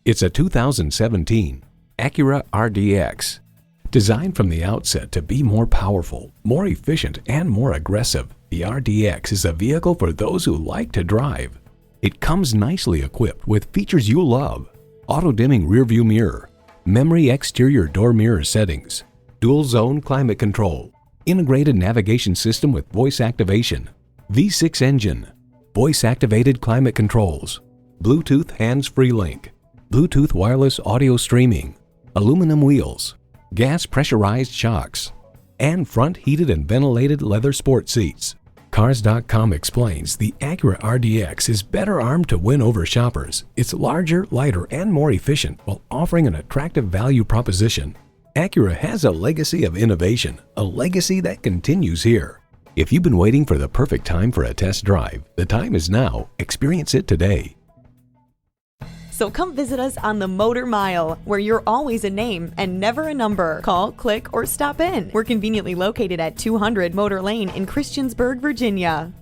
It's a 2017 Acura RDX. Designed from the outset to be more powerful, more efficient, and more aggressive, the RDX is a vehicle for those who like to drive. It comes nicely equipped with features you love: auto-dimming rearview mirror, memory exterior door mirror settings, dual-zone climate control, integrated navigation system with voice activation, V6 engine, voice-activated climate controls, Bluetooth hands-free link, Bluetooth wireless audio streaming, aluminum wheels, gas pressurized shocks, and front heated and ventilated leather sport seats. Cars.com explains the Acura RDX is better armed to win over shoppers. It's larger, lighter, and more efficient while offering an attractive value proposition. Acura has a legacy of innovation, a legacy that continues here. If you've been waiting for the perfect time for a test drive, the time is now. Experience it today. So come visit us on the Motor Mile, where you're always a name and never a number. Call, click, or stop in. We're conveniently located at 200 Motor Lane in Christiansburg, Virginia.